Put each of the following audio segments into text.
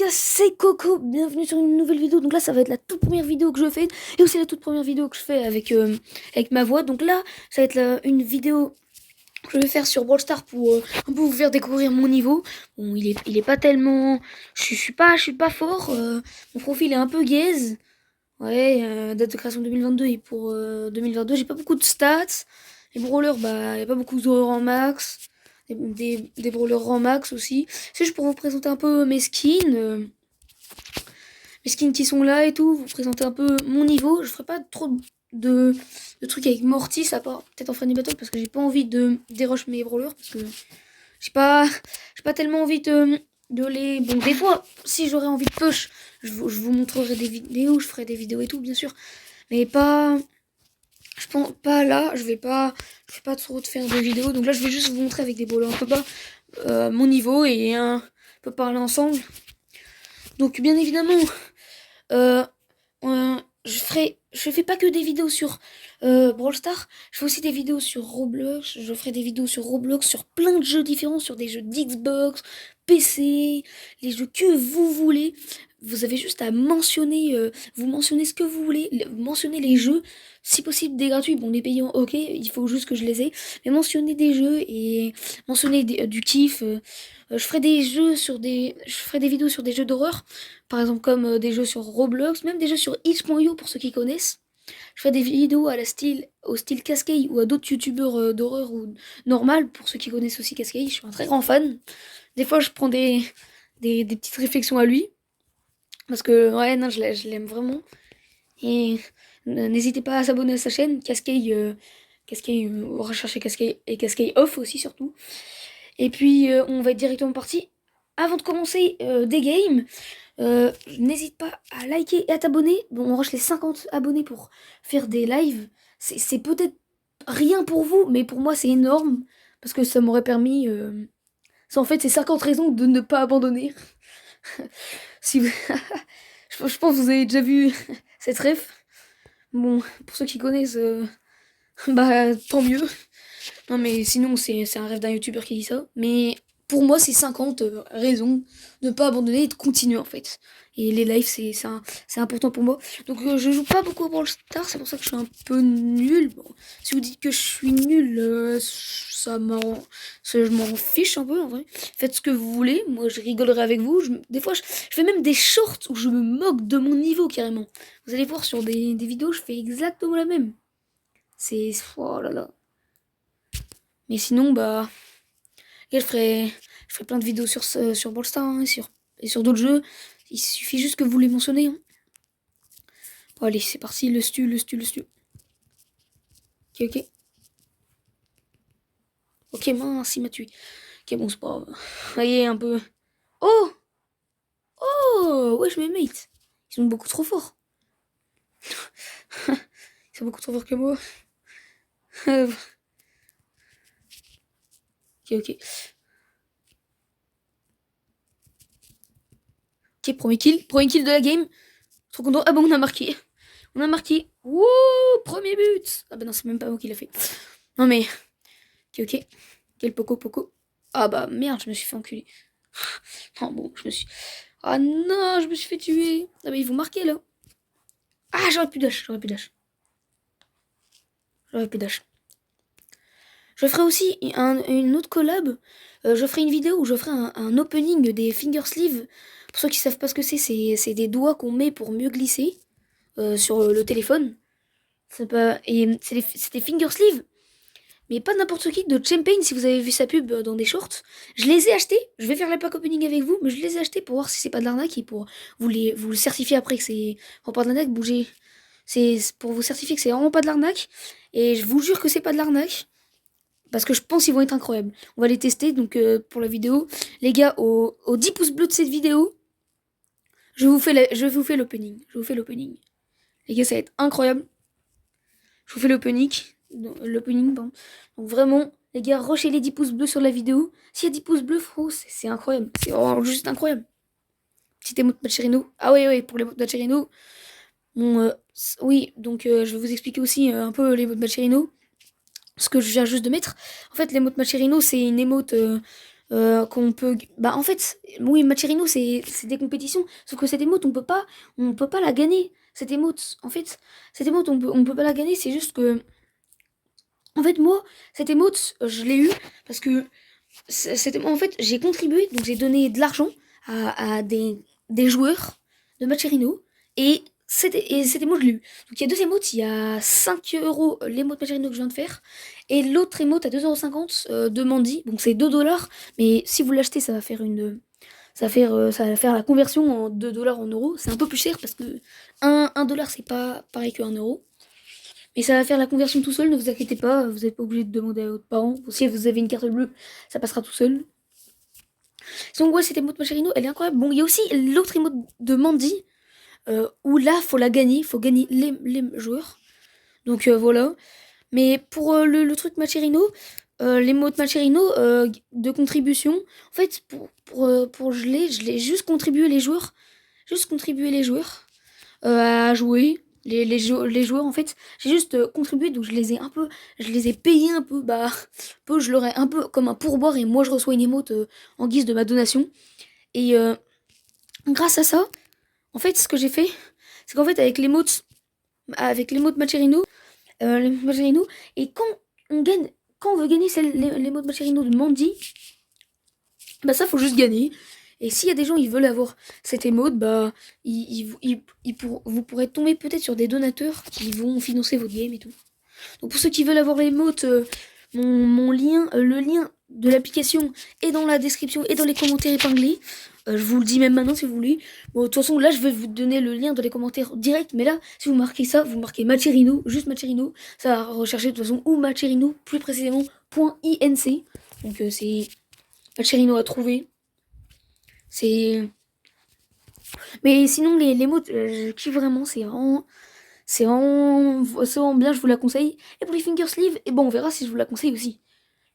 gars, c'est Coco, bienvenue sur une nouvelle vidéo. Donc là ça va être la toute première vidéo que je fais et aussi la toute première vidéo que je fais avec ma voix. Donc là ça va être une vidéo que je vais faire sur Brawl Stars pour un peu vous faire découvrir mon niveau. Bon, il est pas tellement, je suis pas fort, mon profil est un peu gaze. Ouais, date de création 2022 et pour 2022 j'ai pas beaucoup de stats. Les brawlers, bah y a pas beaucoup de en max. Des brawlers en max aussi. C'est juste pour vous présenter un peu mes skins qui sont là et tout, vous présenter un peu mon niveau. Je ferai pas trop de, de trucs avec Mortis, à part peut-être en Friendly Battle, parce que j'ai pas envie de dérocher mes brawlers, parce que j'ai pas tellement envie de les... Bon, des fois, si j'aurais envie de push, je vous montrerai des vidéos, je ferai des vidéos et tout, bien sûr. Mais pas... Je pense pas là, je vais pas trop de faire des vidéos, donc là je vais juste vous montrer avec des brawlers un peu bas mon niveau et un peu parler ensemble. Donc bien évidemment, euh, je fais pas que des vidéos sur Brawl Stars, je fais aussi des vidéos sur Roblox, je ferai des vidéos sur Roblox, sur plein de jeux différents, sur des jeux d'Xbox, PC, les jeux que vous voulez. Vous avez juste à mentionner, vous mentionnez ce que vous voulez, mentionnez les jeux, si possible des gratuits, bon des payants, ok, il faut juste que je les ai, mais mentionnez des jeux et mentionnez du kiff. Je ferai des vidéos sur des jeux d'horreur, par exemple comme des jeux sur Roblox, même des jeux sur itch.io pour ceux qui connaissent. Je ferai des vidéos au style Cascade ou à d'autres youtubeurs d'horreur ou normal pour ceux qui connaissent aussi Cascade. Je suis un très grand fan. Des fois, je prends des petites réflexions à lui parce que ouais, non, je l'aime vraiment. Et n'hésitez pas à s'abonner à sa chaîne Cascade, recherchez Cascade et Cascade Off aussi surtout. Et puis on va être directement parti. Avant de commencer des games, n'hésite pas à liker et à t'abonner. Bon, on rush les 50 abonnés pour faire des lives. C'est peut-être rien pour vous, mais pour moi c'est énorme. Parce que ça m'aurait permis... Ça en fait c'est 50 raisons de ne pas abandonner. Si vous... je pense que vous avez déjà vu cette ref. Bon, pour ceux qui connaissent, bah tant mieux. Non mais sinon c'est un rêve d'un youtubeur qui dit ça. Mais pour moi c'est 50 raisons de ne pas abandonner et de continuer en fait. Et les lives c'est important pour moi. Donc je joue pas beaucoup au Brawl Stars, c'est pour ça que je suis un peu nul. Bon, si vous dites que je suis nul, je m'en fiche un peu en vrai. Faites ce que vous voulez, moi je rigolerai avec vous. Des fois je fais même des shorts où je me moque de mon niveau carrément. Vous allez voir sur des vidéos, je fais exactement la même. C'est... Oh là là. Mais sinon, bah, et je ferai plein de vidéos sur Brawl Stars hein, et sur d'autres jeux. Il suffit juste que vous les mentionnez. Hein. Bon, allez, c'est parti, le stu. Ok, ok. Ok, mince, il m'a tué. Ok, bon, c'est pas grave. Voyez, un peu. Oh! Oh! Wesh, mes mates. Ils sont beaucoup trop forts. Ils sont beaucoup trop forts que moi. Ok, ok. Ok, premier kill de la game. Trop content. Ah bon, on a marqué. On a marqué. Wouh! Premier but! Ah bah non, c'est même pas moi qui l'a fait. Non mais, ok, ok. Quel poco. Ah bah merde, je me suis fait enculer. Oh bon, je me suis... Ah non, je me suis fait tuer. Ah bah ils vont marquer là. Ah, j'aurais pu dash. Je ferai aussi une autre collab. Je ferai une vidéo où je ferai un opening des finger sleeves. Pour ceux qui savent pas ce que c'est des doigts qu'on met pour mieux glisser sur le téléphone. C'est des finger sleeves. Mais pas n'importe qui, de Champagne, si vous avez vu sa pub dans des shorts. Je les ai achetés, je vais faire la pack opening avec vous, mais je les ai achetés pour voir si c'est pas de l'arnaque et pour vous le certifier après que c'est vraiment pas de l'arnaque, bougez. C'est pour vous certifier que c'est vraiment pas de l'arnaque. Et je vous jure que c'est pas de l'arnaque. Parce que je pense qu'ils vont être incroyables. On va les tester, donc pour la vidéo. Les gars, aux 10 pouces bleus de cette vidéo, je vous fais l'opening. Je vous fais l'opening. Les gars, ça va être incroyable. Je vous fais l'opening. L'opening, pardon. Donc vraiment, les gars, rushez les 10 pouces bleus sur la vidéo. S'il y a 10 pouces bleus, frérot, c'est incroyable. C'est vraiment juste incroyable. Petit émote Macherino. Ah oui, oui, pour les mots de Macherino. Bon, oui, donc je vais vous expliquer aussi un peu les mots de Macherino. Ce que je viens juste de mettre. En fait, l'émote Macherino, c'est une émote qu'on peut... Bah en fait, oui, Macherino, c'est des compétitions, sauf que cette émote, on peut pas la gagner. Cette émote, en fait, cette émote, on peut pas la gagner, c'est juste que... En fait, moi, cette émote, je l'ai eue parce que en fait, j'ai contribué, donc j'ai donné de l'argent à des joueurs de Macherino, et cette émote, je l'ai eu. Donc il y a deux émotes, il y a 5 € l'émote Macherino que je viens de faire, et l'autre émote à 2,50 € de Mandy, donc c'est 2 $, mais si vous l'achetez, ça va faire ça va faire la conversion en 2 $ en euros. C'est un peu plus cher parce que un dollar, c'est pas pareil que 1 €. Mais ça va faire la conversion tout seul, ne vous inquiétez pas, vous n'êtes pas obligé de demander à votre parent. Si vous avez une carte bleue, ça passera tout seul. Donc ouais, cette émote Macherino, elle est incroyable. Bon, il y a aussi l'autre émote de Mandy, où là, faut la gagner, faut gagner les joueurs. Donc voilà. Mais pour le truc Macherino, l'émote Macherino de contribution, en fait, pour je l'ai juste contribué les joueurs. Juste contribuer les joueurs à jouer. Les joueurs, en fait, j'ai juste contribué, donc je les ai payés un peu, bah, peu, je leur ai un peu comme un pourboire, et moi je reçois une émote en guise de ma donation. Et grâce à ça, en fait, ce que j'ai fait, c'est qu'en fait, avec l'émote Macherino, Macherino, et on gagne, quand on veut gagner l'émote Macherino de Mandy, bah ça, faut juste gagner. Et s'il y a des gens qui veulent avoir cette émote, bah, vous pourrez tomber peut-être sur des donateurs qui vont financer votre game et tout. Donc pour ceux qui veulent avoir l'émote, mon lien, le lien de l'application est dans la description et dans les commentaires épinglés. Je vous le dis même maintenant si vous voulez. Bon, de toute façon, là, je vais vous donner le lien dans les commentaires direct. Mais là, si vous marquez ça, vous marquez Macherino, juste Macherino. Ça va rechercher de toute façon, ou Macherino, plus précisément, .inc. Donc c'est Macherino à trouver. C'est... Mais sinon, les mots, je kiffe vraiment, c'est vraiment bien, je vous la conseille. Et pour les finger sleeves, et bon, on verra si je vous la conseille aussi,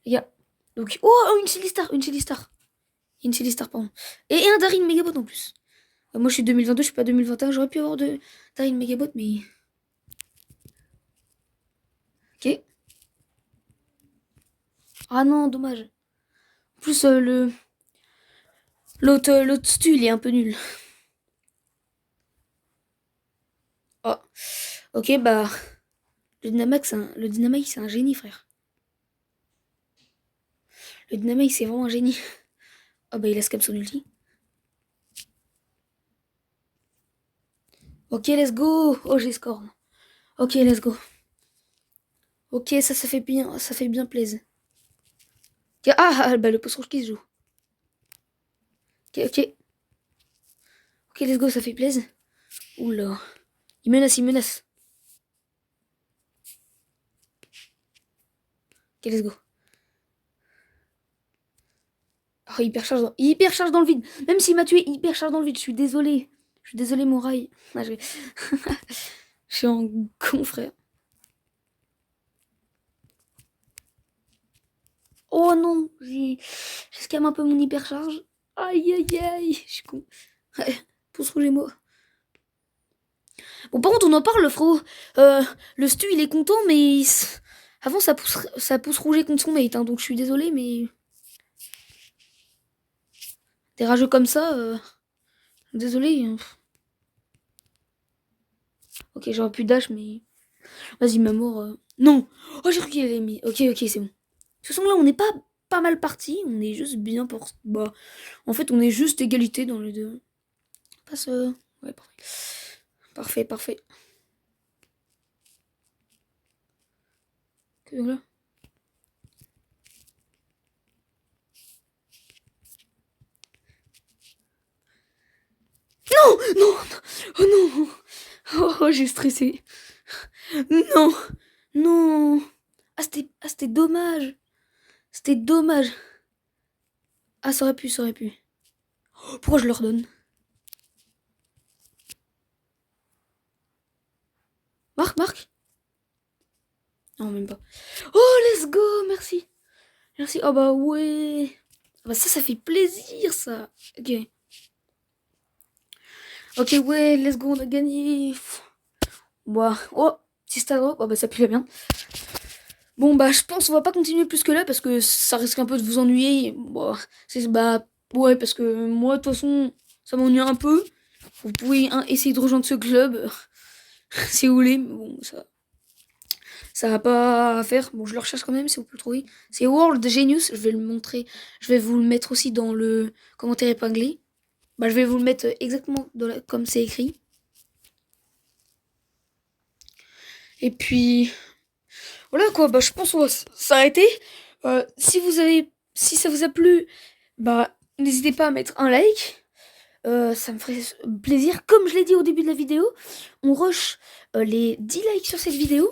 les gars. Donc, oh, une Chili Star, une Chili Star, pardon. Et un Darin Megabot en plus. Moi, je suis 2022, je suis pas 2021, j'aurais pu avoir de Darin Megabot, mais... Ok. Ah non, dommage. En plus, l'autre stu, il est un peu nul. Oh, ok, bah... Le Dynamax, c'est un génie, frère. Le Dynamax, c'est vraiment un génie. Ah bah, il a scam son ulti. Ok, let's go. Oh, j'ai score. Ok, let's go. Ok, ça fait bien plaisir. Ok, bah le post rouge qui se joue. Ok, ok. Ok, let's go, ça fait plaisir. Oula. Il menace, il menace. Ok, let's go. Oh, hyper charge dans le vide. Même s'il m'a tué, hyper charge dans le vide. Je suis désolé. Je suis désolé, mon rail. Ah, je suis en con, frère. Oh non, j'ai scam un peu mon hyper charge. Aïe, aïe, aïe. Je suis con. Ouais, pouce rouge et moi. Bon, par contre, on en parle, frérot. Le stu, il est content, mais avant, ça pousse rouger contre son mate, hein, donc je suis désolé, mais des rageux comme ça, désolé. Ok, j'aurais pu dash, mais vas-y, ma mort. Non. Oh, j'ai cru qu'il allait mis. Ok, ok, c'est bon. De toute façon, là, on n'est pas mal parti. On est juste bien pour. Bah, en fait, on est juste égalité dans les deux. Passe. Ouais, parfait. Parfait, parfait. Que là. Non, non, oh non. Oh, j'ai stressé. Non, non. C'était dommage. C'était dommage. Ah, ça aurait pu, ça aurait pu. Oh, pourquoi je leur donne? Marc? Non, même pas. Oh, let's go, merci. Merci. Oh bah ouais. Ah bah ça fait plaisir, ça. Ok. Ok, ouais, let's go, on a gagné. Bah, oh, petit stade, oh bah ça pue bien. Bon, bah, je pense on va pas continuer plus que là parce que ça risque un peu de vous ennuyer. Bon, bah, ouais, parce que moi, de toute façon, ça m'ennuie un peu. Vous pouvez essayer de rejoindre ce club si vous voulez, mais bon, ça va pas à faire. Bon, je le recherche quand même si vous pouvez le trouver. C'est World Genius, je vais le montrer. Je vais vous le mettre aussi dans le commentaire épinglé. Bah, je vais vous le mettre exactement comme c'est écrit. Et puis, voilà quoi, bah, je pense qu'on va s'arrêter. Si ça vous a plu, bah, n'hésitez pas à mettre un like. Ça me ferait plaisir. Comme je l'ai dit au début de la vidéo, on rush les 10 likes sur cette vidéo.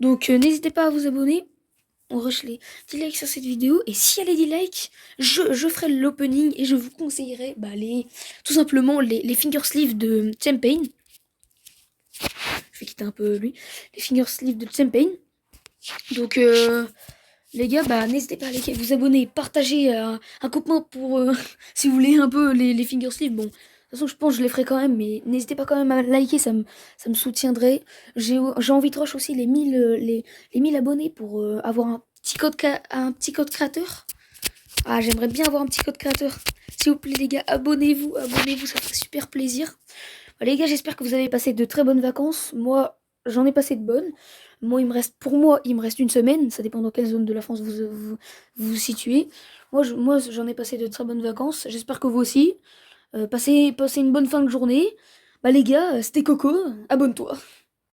Donc, n'hésitez pas à vous abonner. On rush les 10 likes sur cette vidéo. Et s'il y a les 10 likes, je ferai l'opening et je vous conseillerai bah, tout simplement les finger sleeves de Champagne. Je vais quitter un peu lui. Les finger sleeves de Champagne. Donc, les gars, bah, n'hésitez pas à vous abonner, partager à un copain pour, si vous voulez un peu les finger sleeves. Bon, de toute façon, je pense que je les ferai quand même, mais n'hésitez pas quand même à liker, ça me soutiendrait. J'ai envie de rush aussi les 1000, les 1000 abonnés pour avoir un petit code créateur. Ah, j'aimerais bien avoir un petit code créateur. S'il vous plaît, les gars, abonnez-vous, ça ferait super plaisir. Bah, les gars, j'espère que vous avez passé de très bonnes vacances. Moi, j'en ai passé de bonnes. Pour moi, il me reste une semaine. Ça dépend dans quelle zone de la France vous situez. Moi, j'en ai passé de très bonnes vacances. J'espère que vous aussi. Passez une bonne fin de journée. Bah, les gars, c'était Coco. Abonne-toi.